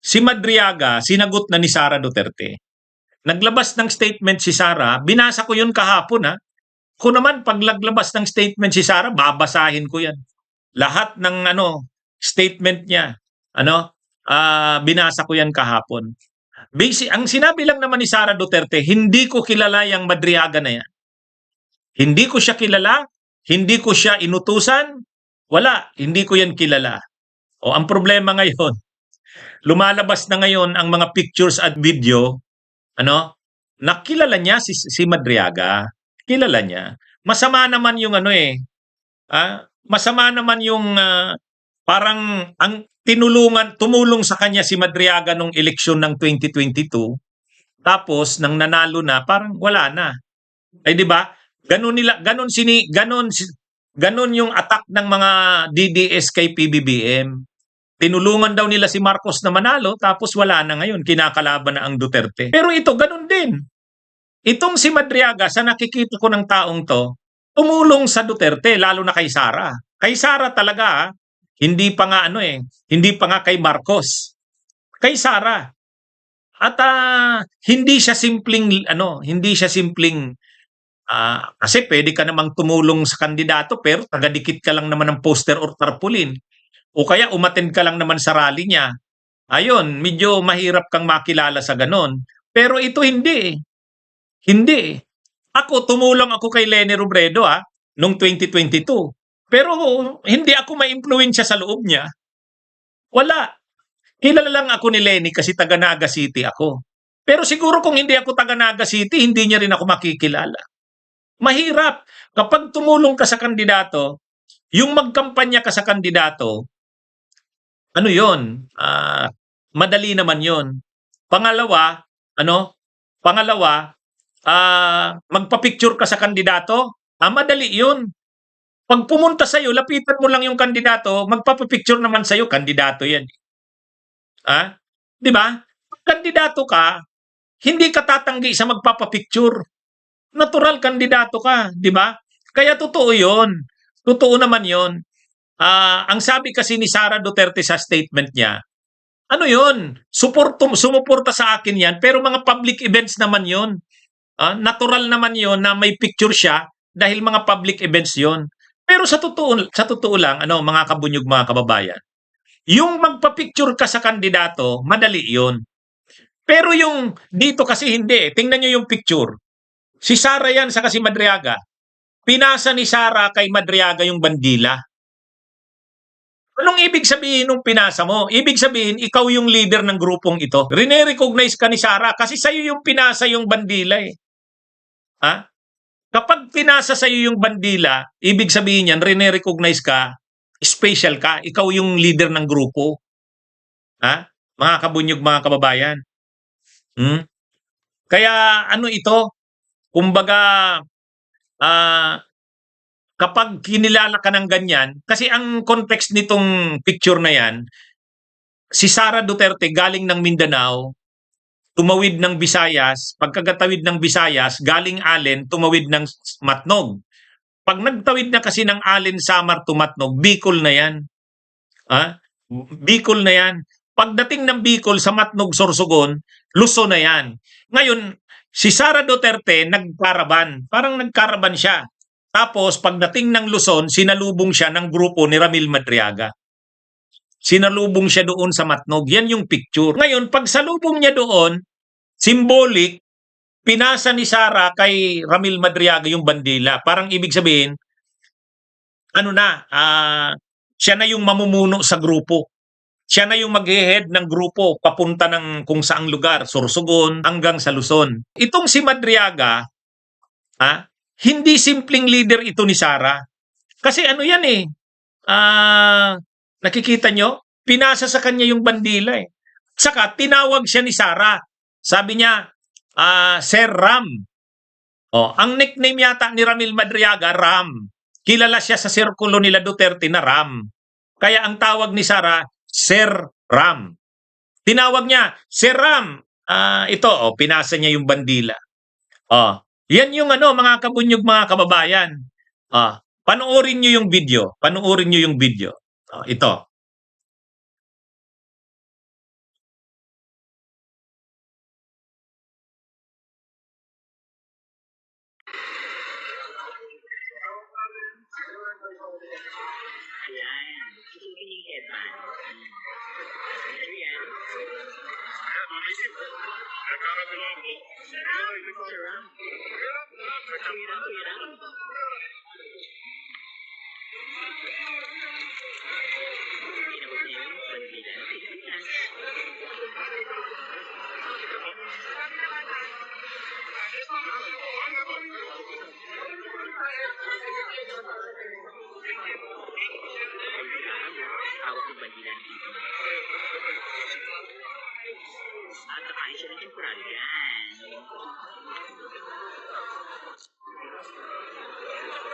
Si Madriaga, sinagot na ni Sara Duterte. Naglabas ng statement si Sara, binasa ko yun kahapon ha. Kung naman pag naglabas ng statement si Sara, babasahin ko yan. Lahat ng statement niya, binasa ko yan kahapon. Ang sinabi lang naman ni Sara Duterte, hindi ko kilala yung Madriaga na yan. Hindi ko siya kilala, hindi ko siya inutusan, wala, hindi ko yan kilala. O ang problema ngayon, lumalabas na ngayon ang mga pictures at video, nakilala niya si Madriaga. Kilala niya. Masama naman yung masama naman yung parang ang tumulong sa kanya si Madriaga nung eleksyon ng 2022. Tapos nang nanalo na, parang wala na. Ay di ba? Ganon yung attack ng mga DDS kay PBBM. Tinulungan daw nila si Marcos na manalo, tapos wala na ngayon, kinakalaban na ang Duterte. Pero ito, ganon din. Itong si Madriaga, sa nakikita ko ng taong to, tumulong sa Duterte, lalo na kay Sara. Kay Sara talaga, hindi pa nga hindi pa nga kay Marcos. Kay Sara. At hindi siya simpleng kasi pwede ka namang tumulong sa kandidato pero tagadikit ka lang naman ng poster or tarpaulin. O kaya umattend ka lang naman sa rally niya. Ayun, medyo mahirap kang makilala sa ganon. Pero ito hindi. Hindi. Tumulong ako kay Leni Robredo noong 2022. Pero hindi ako ma-impluwensya sa loob niya. Wala. Kilala lang ako ni Leni kasi taga Naga City ako. Pero siguro kung hindi ako taga Naga City, hindi niya rin ako makikilala. Mahirap. Kapag tumulong ka sa kandidato, yung magkampanya ka sa kandidato, madali naman yon. Pangalawa, magpa-picture ka sa kandidato, madali yun. Pag pumunta sa'yo, lapitan mo lang yung kandidato, magpapapicture naman sa'yo, kandidato yan. Di ba? Pag kandidato ka, hindi ka tatanggi sa magpapapicture. Natural kandidato ka, di ba? Kaya totoo yun. Totoo naman yun. Ang sabi kasi ni Sara Duterte sa statement niya, sumuporta sa akin yan, pero mga public events naman yun. Natural naman yun na may picture siya dahil mga public events yun. Pero sa totoo lang, mga kabunyog, mga kababayan, yung magpa-picture ka sa kandidato, madali yun. Pero yung dito kasi hindi. Tingnan nyo yung picture. Si Sara yan sa kasi Madriaga. Pinasa ni Sara kay Madriaga yung bandila. Anong ibig sabihin nung pinasa mo? Ibig sabihin, ikaw yung leader ng grupong ito. Rene-recognize ka ni Sara kasi sa'yo yung pinasa yung bandila eh. Kapag pinasa sa'yo yung bandila, ibig sabihin yan, rene-recognize ka, special ka, ikaw yung leader ng grupo. Mga kabunyog, mga kababayan. Kaya ito, kumbaga, kapag kinilala ka ng ganyan, kasi ang context nitong picture na yan, si Sara Duterte galing ng Mindanao, tumawid ng Visayas, pagkagatawid ng Visayas, galing Allen, tumawid ng Matnog. Pag nagtawid na kasi ng Allen, Samar to Matnog, Bicol na yan. Bicol na yan. Pagdating ng Bicol sa Matnog, Sorsogon, Luzon na yan. Ngayon, si Sara Duterte nagkaraban. Parang nagkaraban siya. Tapos, pagdating ng Luzon, sinalubong siya ng grupo ni Ramil Madriaga. Sinalubong siya doon sa Matnog. Yan yung picture. Ngayon, pag salubong niya doon, symbolic, pinasa ni Sara kay Ramil Madriaga yung bandila. Parang ibig sabihin, siya na yung mamumuno sa grupo. Siya na yung mag-head ng grupo papunta ng kung saang lugar, Sorsogon hanggang sa Luzon. Itong si Madriaga, hindi simpleng leader ito ni Sara. Kasi yan eh, nakikita nyo? Pinasa sa kanya yung bandila eh. Saka tinawag siya ni Sara. Sabi niya, Sir Ram. Ang nickname yata ni Ramil Madriaga, Ram. Kilala siya sa sirkulo nila Duterte na Ram. Kaya ang tawag ni Sara, Sir Ram. Tinawag niya, Sir Ram. Pinasa niya yung bandila. Yan yung mga kabunyog, mga kababayan. Panoorin niyo yung video. Panoorin niyo yung video. Ito. Hawak ng bandila ng TV. At nakain siya ng temporary yan.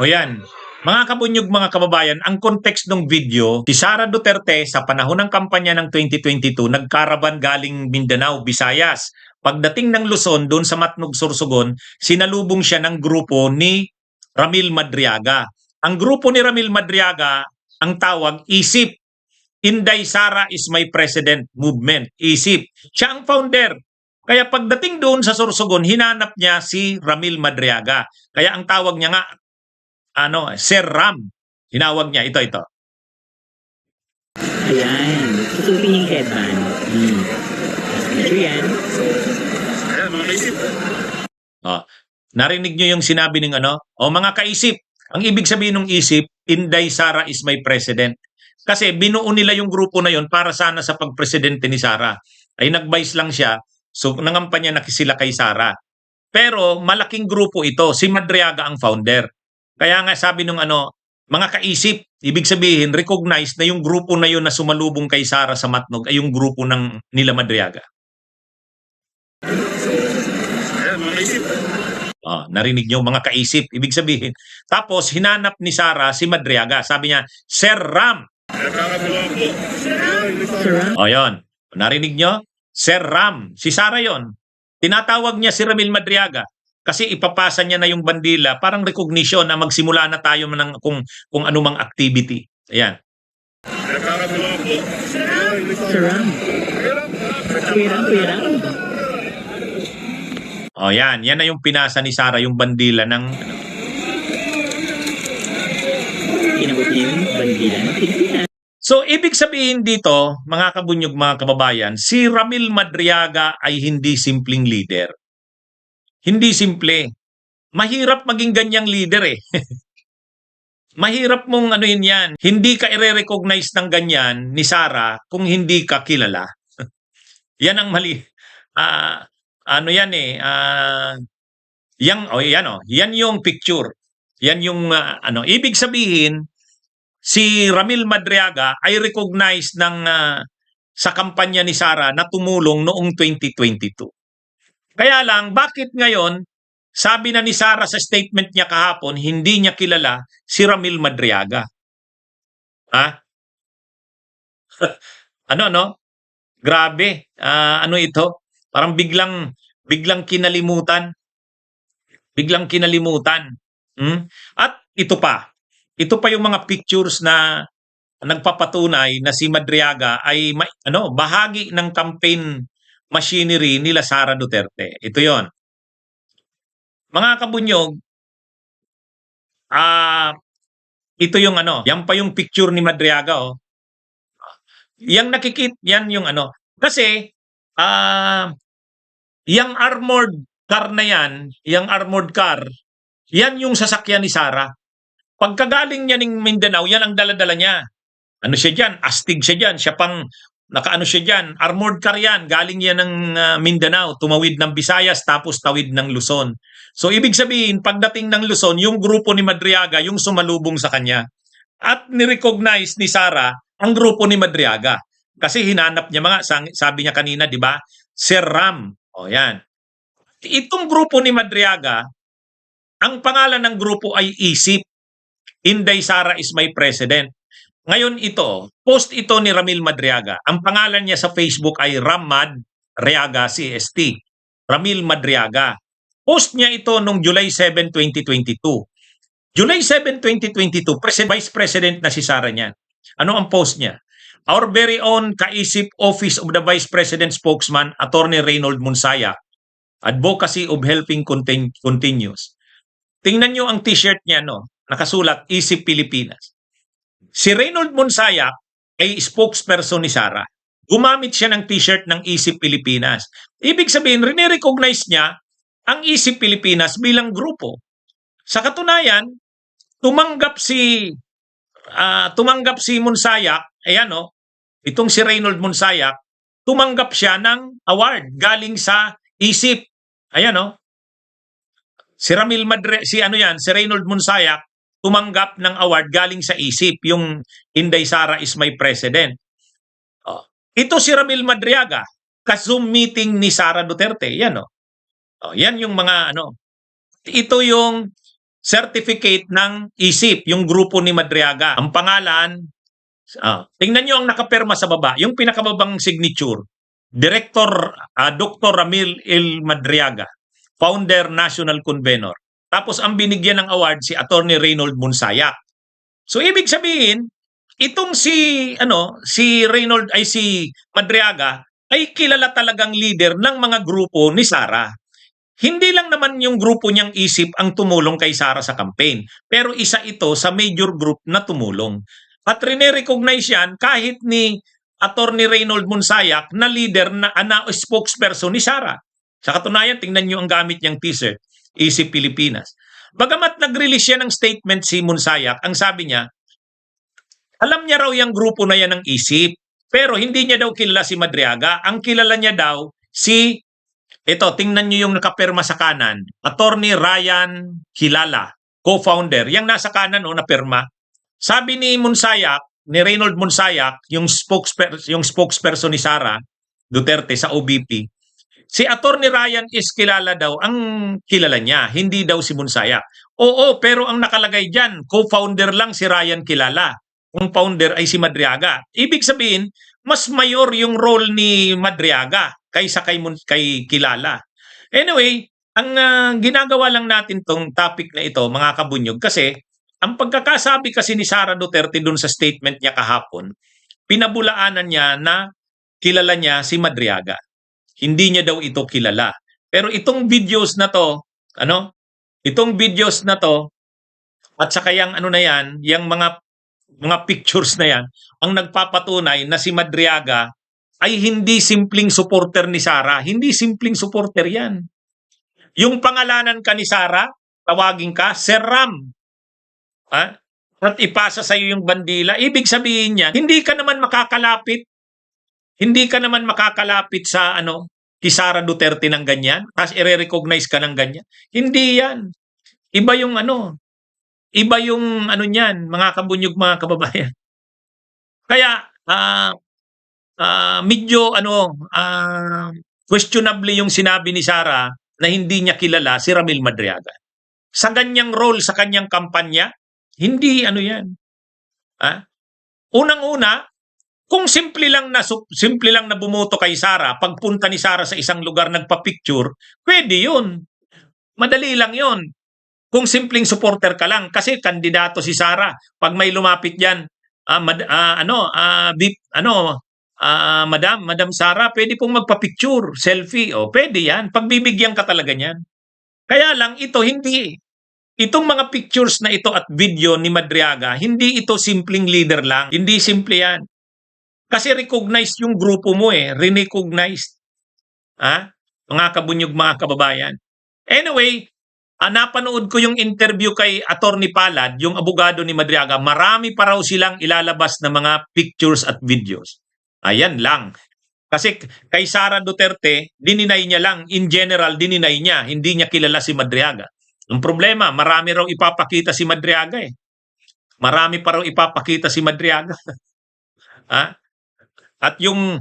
O yan. Mga kabunyog, mga kababayan, ang context ng video, si Sara Duterte sa panahon ng kampanya ng 2022, nagkaraban galing Mindanao, Visayas. Pagdating ng Luzon, doon sa Matnog, Sorsogon, sinalubong siya ng grupo ni Ramil Madriaga. Ang grupo ni Ramil Madriaga, ang tawag, ISIP. Inday Sara is my president movement. ISIP. Siya ang founder. Kaya pagdating doon sa Sorsogon, hinanap niya si Ramil Madriaga. Kaya ang tawag niya nga, Sir Ram. Hinawag niya, ito. Ayan. Susupin yung headband. Ito yan. Ayan, mga kaisip. Narinig niyo yung sinabi ng mga kaisip. Ang ibig sabihin ng isip, Inday Sara is my president. Kasi binuo nila yung grupo na yon para sana sa pagpresidente ni Sara. Ay nag-vice lang siya, so nangampanya na sila kay Sara. Pero malaking grupo ito, si Madriaga ang founder. Kaya nga sabi nung mga kaisip, ibig sabihin, recognize na yung grupo na yun na sumalubong kay Sara sa Matnog ay yung grupo ng nila Madriaga. Ayan, mga kaisip. Narinig nyo, mga kaisip, ibig sabihin. Tapos, hinanap ni Sara si Madriaga. Sabi niya, Sir Ram. Nagkakabulan po. Sir Ram. Yun. Narinig nyo? Sir Ram. Si Sara yon. Tinatawag niya si Ramil Madriaga. Kasi ipapasa niya na yung bandila, parang recognition na magsimula na tayo ng kung anumang activity. Ayan. Nagkakabulan po. Sir Ram. Kuya Ram. Yan. Yan na yung pinasa ni Sara, yung bandila ng Inabot niya yung bandila ng Pilipinas. So, ibig sabihin dito, mga kabunyog, mga kababayan, si Ramil Madriaga ay hindi simpleng leader. Hindi simple. Mahirap maging ganyang leader eh. Mahirap mong yan. Hindi ka i-recognize ng ganyan ni Sara kung hindi ka kilala. Yan ang mali. Yan yung picture. Yan yung ibig sabihin, si Ramil Madriaga ay recognized sa kampanya ni Sara na tumulong noong 2022. Kaya lang, bakit ngayon, sabi na ni Sara sa statement niya kahapon, hindi niya kilala si Ramil Madriaga? Grabe. Ito? Parang biglang kinalimutan. Biglang kinalimutan. At ito pa yung mga pictures na nagpapatunay na si Madriaga ay bahagi ng campaign machinery nila Sara Duterte. Ito yon. Mga kabunyog, ito yung yan pa yung picture ni Madriaga. Yang yan yung kasi yung armored car na yung armored car, yan yung sasakyan ni Sara. Pagkagaling niya ng Mindanao, yan ang dala-dala niya. Siya dyan? Astig siya dyan. Siya pang, siya dyan? Armored car yan. Galing yan ng Mindanao. Tumawid ng Visayas, tapos tawid ng Luzon. So, ibig sabihin, pagdating ng Luzon, yung grupo ni Madriaga, yung sumalubong sa kanya. At nirecognize ni Sara ang grupo ni Madriaga. Kasi hinanap niya sabi niya kanina, di ba? Sir Ram. Yan. Itong grupo ni Madriaga, ang pangalan ng grupo ay ISIP. Inday Sara is my president. Ngayon post ito ni Ramil Madriaga. Ang pangalan niya sa Facebook ay Ramad Riaga CST. Ramil Madriaga. Post niya ito noong July 7, 2022. July 7, 2022, Vice President na si Sara niyan. Ano ang post niya? Our very own kaisip Office of the Vice President Spokesman, Attorney Reynold Monsayak. Advocacy of Helping continues. Tingnan nyo ang t-shirt niya, nakasulat, Isip Pilipinas. Si Reynold Monsayak ay spokesperson ni Sara. gumamit siya ng t-shirt ng Isip Pilipinas. Ibig sabihin, rene-recognize niya ang Isip Pilipinas bilang grupo. Sa katunayan, tumanggap si Monsayak, ayan itong si Reynold Monsayak, tumanggap siya ng award galing sa Isip. Ayan si si Reynold Monsayak tumanggap ng award galing sa Isip, yung Inday Sara is my president. Ito si Ramil Madriaga, ka-Zoom meeting ni Sara Duterte. Yan yan yung mga ito yung certificate ng Isip, yung grupo ni Madriaga. Ang pangalan, tingnan nyo ang nakapirma sa baba, yung pinakababang signature, Director Dr. Ramil L. Madriaga, Founder National Convenor. Tapos ang binigyan ng award si Attorney Reynold Monsayak. So ibig sabihin, itong si Madriaga ay kilala talagang leader ng mga grupo ni Sara. Hindi lang naman yung grupo niyang Isip ang tumulong kay Sara sa campaign, pero isa ito sa major group na tumulong. At rene-recognize yan kahit ni Attorney Reynold Monsayak na leader na spokesperson ni Sara. Sa katunayan, tingnan niyo ang gamit niyang t-shirt, Isip Pilipinas. Bagamat nag-release siya ng statement si Monsayak, ang sabi niya, alam niya raw yung grupo na yan ng Isip, pero hindi niya daw kilala si Madriaga. Ang kilala niya daw tingnan niyo yung nakapirma sa kanan, Attorney Ryan Kilala, co-founder. Yang nasa kanan napirma. Sabi ni Reynold Monsayak, yung spokesperson ni Sara Duterte sa OBP, si Attorney Ryan is kilala daw, ang kilala niya, hindi daw si Monsayak. Oo, pero ang nakalagay dyan, co-founder lang si Ryan Kilala. Ang founder ay si Madriaga. Ibig sabihin, mas mayor yung role ni Madriaga kaysa kay Kilala. Anyway, ang ginagawa lang natin tong topic na ito, mga kabunyog, kasi ang pagkakasabi kasi ni Sara Duterte dun sa statement niya kahapon, pinabulaanan niya na kilala niya si Madriaga. Hindi niya daw ito kilala. Pero itong videos na to, at saka yung yung mga pictures na yan, ang nagpapatunay na si Madriaga ay hindi simpleng supporter ni Sara. Hindi simpleng supporter yan. Yung pangalanan ka ni Sara, tawagin ka, Sir Ram. At ipasa sa iyo yung bandila. Ibig sabihin niya, hindi ka naman makakalapit sa kay Sara Duterte ng ganyan, tapos i-recognize ka ng ganyan. Hindi yan. Iba yung niyan, mga kabunyog, mga kababayan. Kaya medyo questionable yung sinabi ni Sara na hindi niya kilala si Ramil Madriaga. Sa ganyang role sa kanyang kampanya, hindi yan. Unang-una, kung simple lang na bumoto kay Sara, pagpunta ni Sara sa isang lugar nagpa-picture, pwede 'yun. Madali lang 'yun. Kung simpleng supporter ka lang, kasi kandidato si Sara. Pag may lumapit diyan, Madam Sara, pwede pong magpa-picture, selfie, pwede 'yan. Pagbibigyan ka talaga niyan. Kaya lang itong mga pictures na ito at video ni Madriaga, hindi ito simpleng leader lang. Hindi simple 'yan. Kasi recognized yung grupo mo recognized. Mga kabunyog, mga kababayan. Anyway, napanood ko yung interview kay Attorney Palad, yung abogado ni Madriaga. Marami pa raw silang ilalabas na mga pictures at videos. Ayan lang. Kasi kay Sara Duterte, dininay niya lang. In general, dininay niya. Hindi niya kilala si Madriaga. Ang problema, marami raw ipapakita si Madriaga Marami pa raw ipapakita si Madriaga. At yung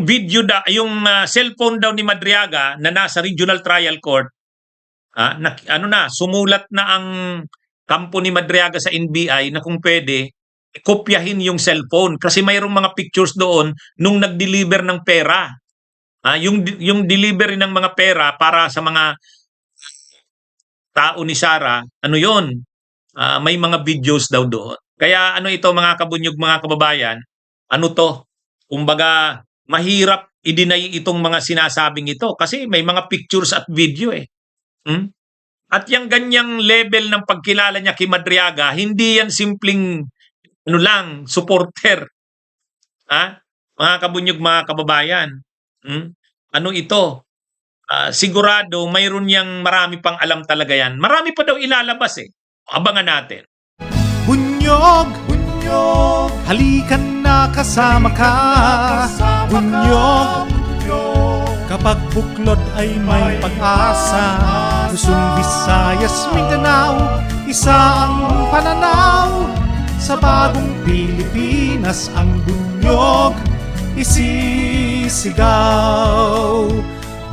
video yung cellphone daw ni Madriaga na nasa Regional Trial Court, sumulat na ang kampo ni Madriaga sa NBI na kung pwede kopyahin yung cellphone kasi mayroong mga pictures doon nung nag-deliver ng pera. Yung delivery ng mga pera para sa mga tao ni Sara, may mga videos daw doon. Kaya ito, mga kabunyog, mga kababayan, kumbaga mahirap i-deny itong mga sinasabing ito kasi may mga pictures at video At yung ganyang level ng pagkilala niya kay Madriaga, hindi yan simpleng supporter. mga kabunyog, mga kababayan. Ano ito? Sigurado mayroon yang marami pang alam talaga yan. Marami pa daw ilalabas eh. Abangan natin. Bunyog, bunyog, halikan na kasama ka. Bunyog, kapag buklod ay may pag-asa. Luzon, Visayas, Mindanao, isa ang pananaw. Sa bagong Pilipinas ang bunyog isisigaw.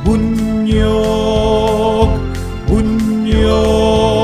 Bunyog, bunyog.